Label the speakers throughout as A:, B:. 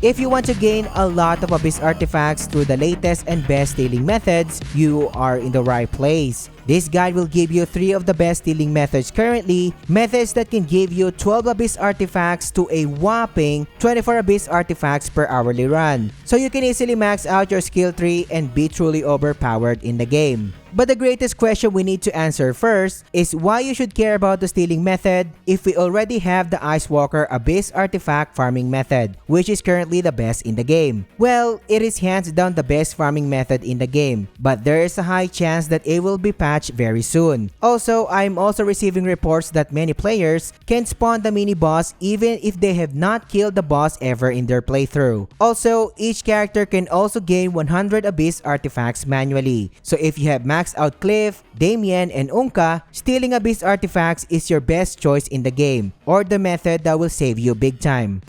A: If you want to gain a lot of Abyss artifacts through the latest and best stealing methods, you are in the right place. This guide will give you 3 of the best stealing methods currently, methods that can give you 12 Abyss artifacts to a whopping 24 Abyss artifacts per hourly run. So you can easily max out your skill tree and be truly overpowered in the game. But the greatest question we need to answer first is why you should care about the stealing method if we already have the Ice Walker Abyss artifact farming method, which is currently the best in the game. Well, it is hands down the best farming method in the game, but there is a high chance that it will be patched very soon. Also, I'm also receiving reports that many players can spawn the mini boss even if they have not killed the boss ever in their playthrough. Also, each character can also gain 100 Abyss artifacts manually. So if you have maxed out Cliff, Damien, and Unka, stealing Abyss artifacts is your best choice in the game, or the method that will save you big time.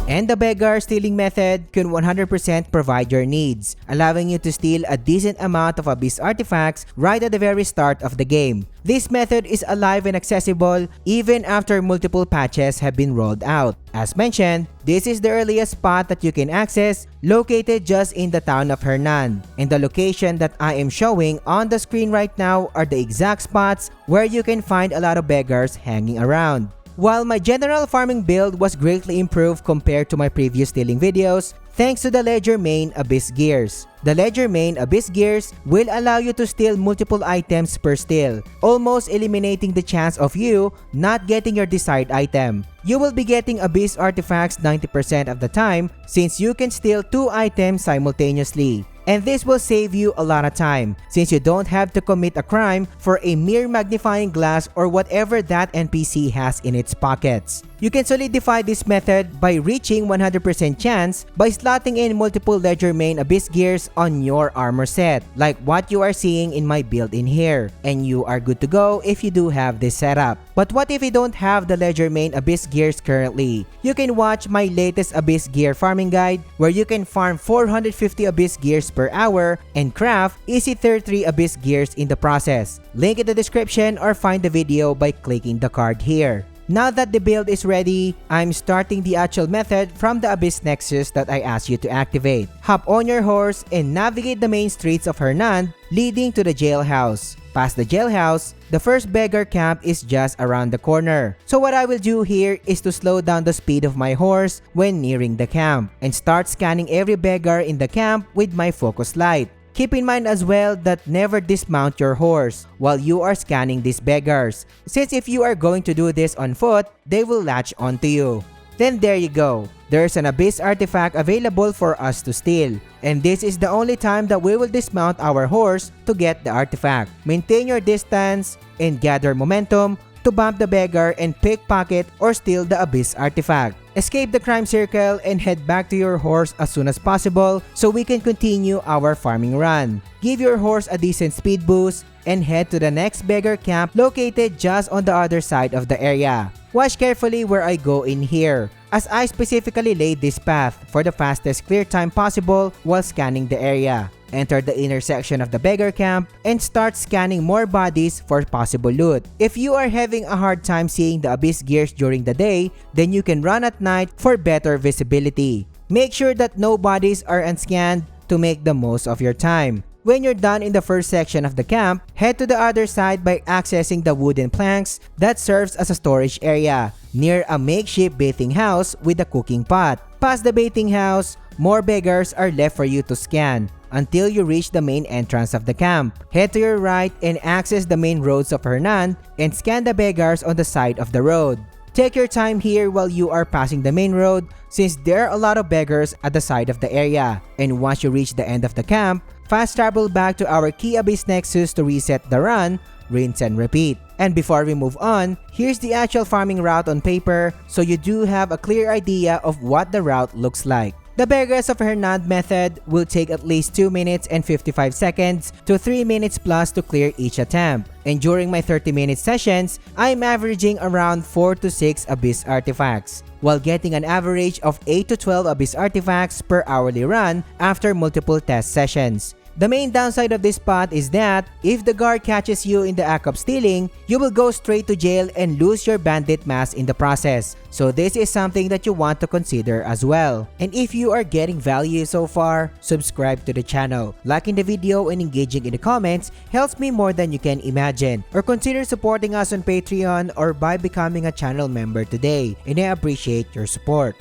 A: And the beggar stealing method can 100% provide your needs, allowing you to steal a decent amount of Abyss artifacts right at the very start of the game. This method is alive and accessible even after multiple patches have been rolled out. As mentioned, this is the earliest spot that you can access, located just in the town of Hernan. And the location that I am showing on the screen right now are the exact spots where you can find a lot of beggars hanging around. While my general farming build was greatly improved compared to my previous stealing videos, thanks to the Ledger Main Abyss Gears. The Ledger Main Abyss Gears will allow you to steal multiple items per steal, almost eliminating the chance of you not getting your desired item. You will be getting Abyss artifacts 90% of the time since you can steal 2 items simultaneously. And this will save you a lot of time since you don't have to commit a crime for a mere magnifying glass or whatever that NPC has in its pockets. You can solidify this method by reaching 100% chance by slotting in multiple Ledger Main Abyss Gears on your armor set, like what you are seeing in my build in here, and you are good to go if you do have this setup. But what if you don't have the Ledger Main Abyss Gears currently? You can watch my latest Abyss Gear farming guide where you can farm 450 Abyss Gears per hour and craft easy 33 Abyss Gears in the process. Link in the description or find the video by clicking the card here. Now that the build is ready, I'm starting the actual method from the Abyss Nexus that I asked you to activate. Hop on your horse and navigate the main streets of Hernan leading to the jailhouse. Past the jailhouse, the first beggar camp is just around the corner. So what I will do here is to slow down the speed of my horse when nearing the camp and start scanning every beggar in the camp with my focus light. Keep in mind as well that never dismount your horse while you are scanning these beggars, since if you are going to do this on foot, they will latch onto you. Then there you go. There's an Abyss artifact available for us to steal, and this is the only time that we will dismount our horse to get the artifact. Maintain your distance and gather momentum to bump the beggar and pickpocket or steal the Abyss artifact. Escape the crime circle and head back to your horse as soon as possible so we can continue our farming run. Give your horse a decent speed boost and head to the next beggar camp located just on the other side of the area. Watch carefully where I go in here, as I specifically laid this path for the fastest clear time possible while scanning the area. Enter the intersection of the beggar camp and start scanning more bodies for possible loot. If you are having a hard time seeing the Abyss Gears during the day, then you can run at night for better visibility. Make sure that no bodies are unscanned to make the most of your time. When you're done in the first section of the camp, head to the other side by accessing the wooden planks that serves as a storage area near a makeshift bathing house with a cooking pot. Past the bathing house, more beggars are left for you to scan until you reach the main entrance of the camp. Head to your right and access the main roads of Hernan and scan the beggars on the side of the road. Take your time here while you are passing the main road since there are a lot of beggars at the side of the area. And once you reach the end of the camp, fast travel back to our key Abyss Nexus to reset the run, rinse and repeat. And before we move on, here's the actual farming route on paper so you do have a clear idea of what the route looks like. The Beggars of Hernan method will take at least 2 minutes and 55 seconds to 3 minutes plus to clear each attempt. And during my 30-minute sessions, I'm averaging around 4 to 6 Abyss artifacts, while getting an average of 8 to 12 Abyss artifacts per hourly run after multiple test sessions. The main downside of this spot is that if the guard catches you in the act of stealing, you will go straight to jail and lose your bandit mask in the process. So this is something that you want to consider as well. And if you are getting value so far, subscribe to the channel. Liking the video and engaging in the comments helps me more than you can imagine. Or consider supporting us on Patreon or by becoming a channel member today. And I appreciate your support.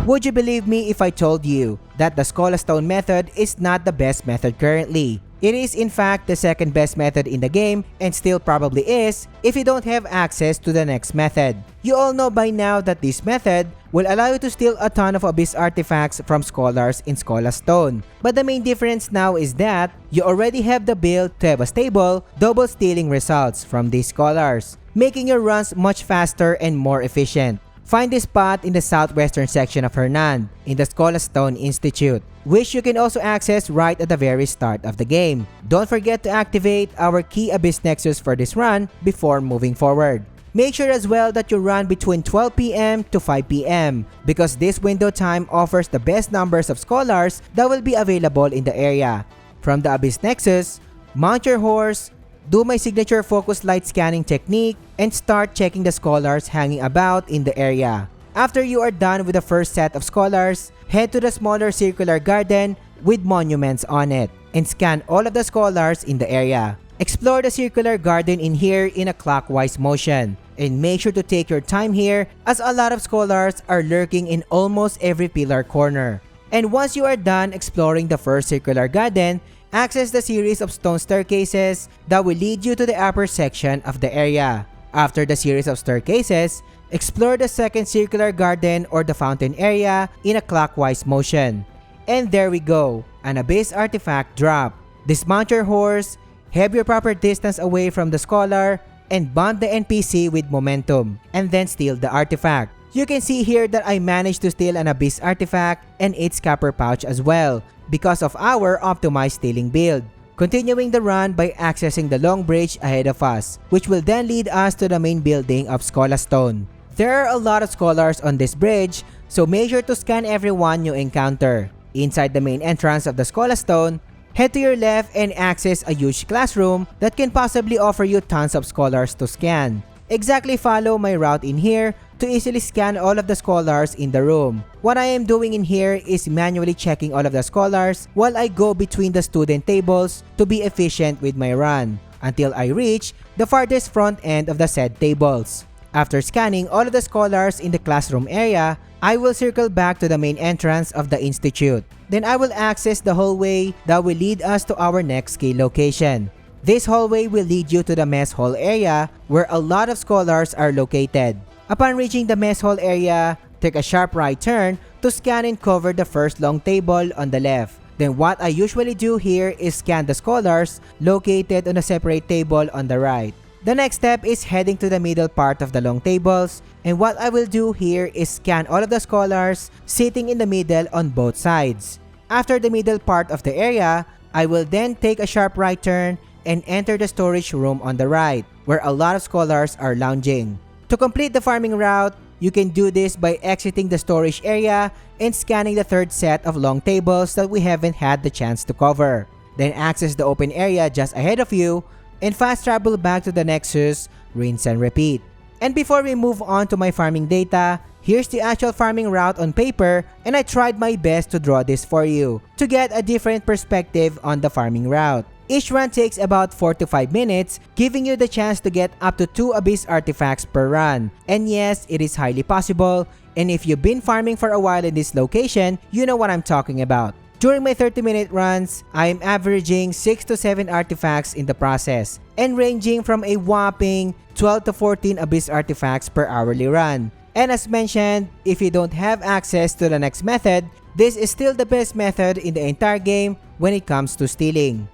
A: Would you believe me if I told you that the Stone method is not the best method currently? It is in fact the second best method in the game and still probably is if you don't have access to the next method. You all know by now that this method will allow you to steal a ton of Abyss artifacts from scholars in Stone. But the main difference now is that you already have the build to have a stable, double stealing results from these scholars, making your runs much faster and more efficient. Find this spot in the southwestern section of Hernan, in the Stone Institute, which you can also access right at the very start of the game. Don't forget to activate our key Abyss Nexus for this run before moving forward. Make sure as well that you run between 12 PM to 5 PM because this window time offers the best numbers of scholars that will be available in the area. From the Abyss Nexus, mount your horse, do my signature focus light scanning technique, and start checking the scholars hanging about in the area. After you are done with the first set of scholars, head to the smaller circular garden with monuments on it and scan all of the scholars in the area. Explore the circular garden in here in a clockwise motion and make sure to take your time here as a lot of scholars are lurking in almost every pillar corner. And once you are done exploring the first circular garden, access the series of stone staircases that will lead you to the upper section of the area. After the series of staircases, explore the second circular garden or the fountain area in a clockwise motion. And there we go, an Abyss artifact drop. Dismount your horse, have your proper distance away from the scholar, and bomb the NPC with momentum, and then steal the artifact. You can see here that I managed to steal an Abyss artifact and its copper pouch as well because of our optimized stealing build. Continuing the run by accessing the long bridge ahead of us, which will then lead us to the main building of Stone. There are a lot of scholars on this bridge, so make sure to scan everyone you encounter. Inside the main entrance of the Stone, head to your left and access a huge classroom that can possibly offer you tons of scholars to scan. Exactly follow my route in here to easily scan all of the scholars in the room. What I am doing in here is manually checking all of the scholars while I go between the student tables to be efficient with my run until I reach the farthest front end of the said tables. After scanning all of the scholars in the classroom area, I will circle back to the main entrance of the institute. Then I will access the hallway that will lead us to our next key location. This hallway will lead you to the mess hall area where a lot of scholars are located. Upon reaching the mess hall area, take a sharp right turn to scan and cover the first long table on the left. Then what I usually do here is scan the scholars located on a separate table on the right. The next step is heading to the middle part of the long tables, and what I will do here is scan all of the scholars sitting in the middle on both sides. After the middle part of the area, I will then take a sharp right turn and enter the storage room on the right, where a lot of scholars are lounging. To complete the farming route, you can do this by exiting the storage area and scanning the third set of long tables that we haven't had the chance to cover. Then access the open area just ahead of you and fast travel back to the Nexus, rinse and repeat. And before we move on to my farming data, here's the actual farming route on paper, and I tried my best to draw this for you to get a different perspective on the farming route. Each run takes about 4 to 5 minutes, giving you the chance to get up to 2 Abyss artifacts per run. And yes, it is highly possible, and if you've been farming for a while in this location, you know what I'm talking about. During my 30-minute runs, I am averaging 6 to 7 artifacts in the process, and ranging from a whopping 12 to 14 Abyss artifacts per hourly run. And as mentioned, if you don't have access to the next method, this is still the best method in the entire game when it comes to stealing.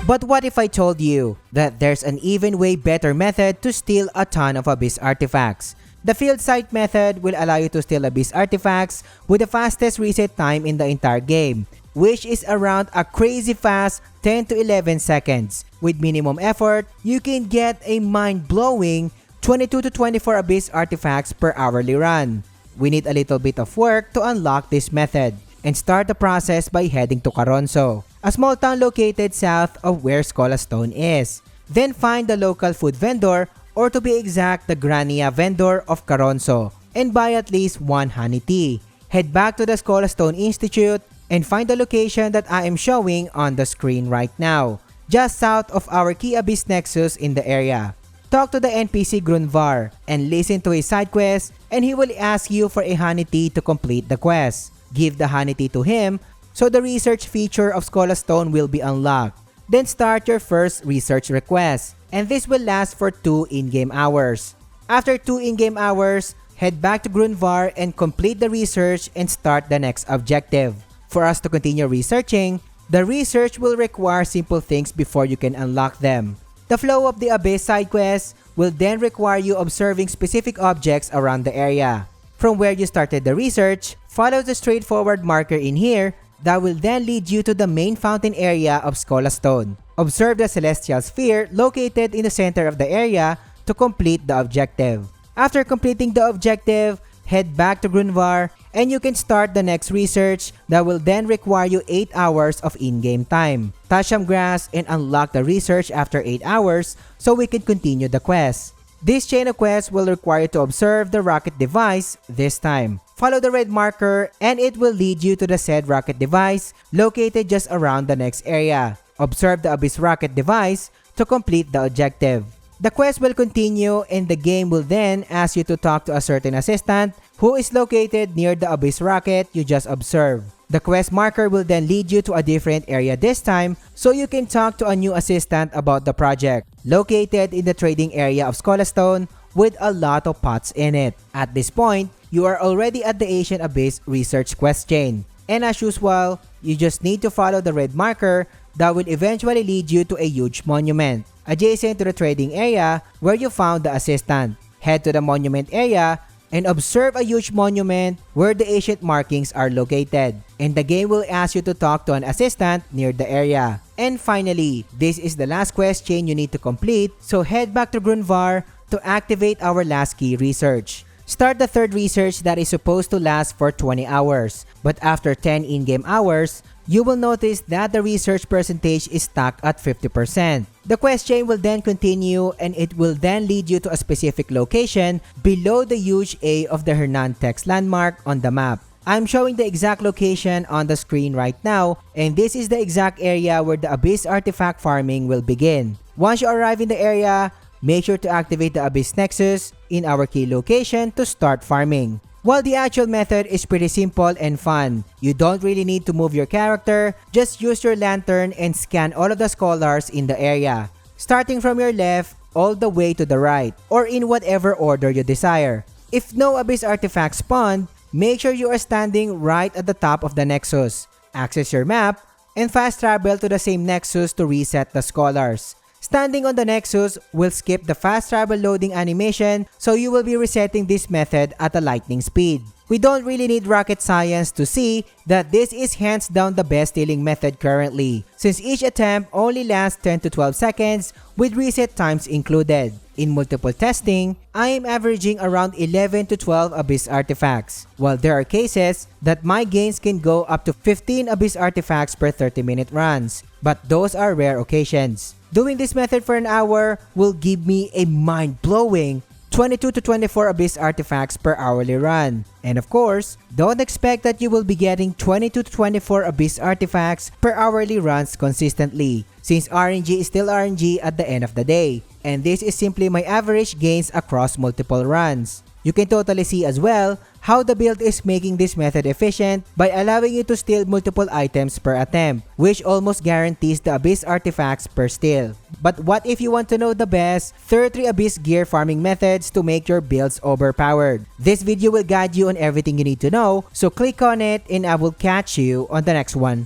A: But what if I told you that there's an even way better method to steal a ton of Abyss artifacts? The field site method will allow you to steal Abyss artifacts with the fastest reset time in the entire game, which is around a crazy fast 10 to 11 seconds. With minimum effort, you can get a mind-blowing 22 to 24 Abyss artifacts per hourly run. We need a little bit of work to unlock this method and start the process by heading to Caronso. a small town located south of where Stone is. Then find the local food vendor, or to be exact, the Grania vendor of Caronso, and buy at least one honey tea. Head back to the Stone Institute and find the location that I am showing on the screen right now, just south of our Key Abyss Nexus in the area. Talk to the NPC Grunvar and listen to his side quest, and he will ask you for a honey tea to complete the quest. Give the honey tea to him so the research feature of Stone will be unlocked. Then start your first research request, and this will last for 2 in-game hours. After 2 in-game hours, head back to Grunvar and complete the research and start the next objective. For us to continue researching, the research will require simple things before you can unlock them. The Flow of the Abyss side quest will then require you observing specific objects around the area. From where you started the research, follow the straightforward marker in here that will then lead you to the main fountain area of Stone. Observe the Celestial Sphere located in the center of the area to complete the objective. After completing the objective, head back to Grunvar and you can start the next research that will then require you 8 hours of in-game time. Touch some grass and unlock the research after 8 hours so we can continue the quest. This chain of quests will require you to observe the rocket device this time. Follow the red marker and it will lead you to the said rocket device located just around the next area. Observe the Abyss rocket device to complete the objective. The quest will continue and the game will then ask you to talk to a certain assistant who is located near the Abyss rocket you just observed. The quest marker will then lead you to a different area this time so you can talk to a new assistant about the project, located in the trading area of Stone with a lot of pots in it. At this point, you are already at the Ancient Abyss research quest chain. And as usual, you just need to follow the red marker that will eventually lead you to a huge monument adjacent to the trading area where you found the assistant. Head to the monument area and observe a huge monument where the ancient markings are located. And the game will ask you to talk to an assistant near the area. And finally, this is the last quest chain you need to complete, so head back to Grunvar to activate our last key research. Start the third research that is supposed to last for 20 hours, but after 10 in-game hours, you will notice that the research percentage is stuck at 50%. The quest chain will then continue and it will then lead you to a specific location below the huge A of the Hernan text landmark on the map. I'm showing the exact location on the screen right now, and this is the exact area where the Abyss artifact farming will begin. Once you arrive in the area, make sure to activate the Abyss Nexus in our key location to start farming. While the actual method is pretty simple and fun, you don't really need to move your character, just use your lantern and scan all of the scholars in the area, starting from your left all the way to the right, or in whatever order you desire. If no Abyss artifact spawned, make sure you are standing right at the top of the Nexus. Access your map and fast travel to the same Nexus to reset the scholars. Standing on the Nexus will skip the fast travel loading animation, so you will be resetting this method at a lightning speed. We don't really need rocket science to see that this is hands down the best healing method currently, since each attempt only lasts 10 to 12 seconds with reset times included. In multiple testing, I am averaging around 11 to 12 Abyss artifacts, while there are cases that my gains can go up to 15 Abyss artifacts per 30-minute runs, but those are rare occasions. Doing this method for an hour will give me a mind-blowing 22 to 24 Abyss artifacts per hourly run. And of course, don't expect that you will be getting 22 to 24 Abyss artifacts per hourly runs consistently, since RNG is still RNG at the end of the day. And this is simply my average gains across multiple runs. You can totally see as well how the build is making this method efficient by allowing you to steal multiple items per attempt, which almost guarantees the Abyss artifacts per steal. But what if you want to know the best 33 Abyss gear farming methods to make your builds overpowered? This video will guide you on everything you need to know, so click on it and I will catch you on the next one.